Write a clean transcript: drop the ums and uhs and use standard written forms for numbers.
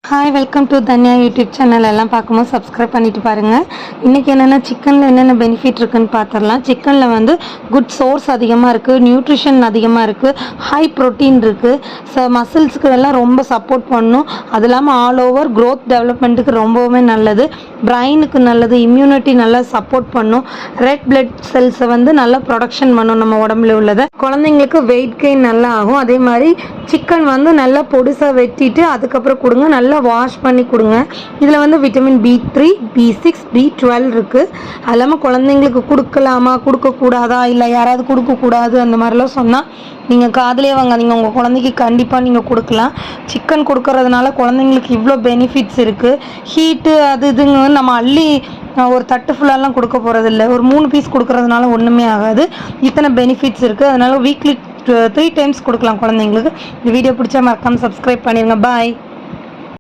Hi welcome to Dhanya YouTube channel. எல்லாம் பார்க்கும்போது subscribe பண்ணிட்டு பாருங்கள். இன்றைக்கி என்னென்ன சிக்கனில் என்னென்ன பெனிஃபிட் இருக்குதுன்னு பார்த்துடலாம். சிக்கனில் வந்து குட் சோர்ஸ் அதிகமாக இருக்குது, நியூட்ரிஷன் அதிகமாக இருக்குது, ஹை ப்ரோட்டீன் இருக்குது, மசில்ஸுக்கு எல்லாம் ரொம்ப சப்போர்ட் பண்ணும். அது இல்லாமல் ஆல் ஓவர் க்ரோத் டெவலப்மெண்ட்டுக்கு ரொம்பவுமே நல்லது, பிரைனுக்கு நல்லது, இம்யூனிட்டி நல்லா சப்போர்ட் பண்ணும், ரெட் பிளட் செல்ஸை வந்து நல்லா ப்ரொடக்ஷன் பண்ணும் நம்ம உடம்புல உள்ளதை. குழந்தைங்களுக்கு வெயிட் கெயின் நல்லா ஆகும். அதே மாதிரி சிக்கன் வந்து நல்லா பொடிசாக வெட்டிட்டு அதுக்கப்புறம் கொடுங்க, நல்லா வாஷ் பண்ணி கொடுங்க. இதில் வந்து விட்டமின் B3, B6, B12 இருக்குது. அது இல்லாமல் குழந்தைங்களுக்கு கொடுக்கலாமா கொடுக்கக்கூடாதா, இல்லை யாராவது கொடுக்கக்கூடாது அந்த மாதிரிலாம் சொன்னால் நீங்கள் காதலே வாங்காதீங்க. உங்கள் குழந்தைக்கு கண்டிப்பாக நீங்கள் கொடுக்கலாம். சிக்கன் கொடுக்கறதுனால குழந்தைங்களுக்கு இவ்வளோ பெனிஃபிட்ஸ் இருக்குது. ஹீட்டு அது இதுங்க நம்ம அள்ளி ஒரு தட்டு ஃபுல்லாலாம் கொடுக்க போகிறதில்ல, ஒரு 3 பீஸ் கொடுக்கறதுனால ஒன்றுமே ஆகாது. இத்தனை பெனிஃபிட்ஸ் இருக்குது. அதனால் வீக்லி 3 டைம்ஸ் கொடுக்கலாம் குழந்தைங்களுக்கு. இந்த வீடியோ பிடிச்சா மறக்காமல் சப்ஸ்கிரைப் பண்ணிடுங்க. பாய்.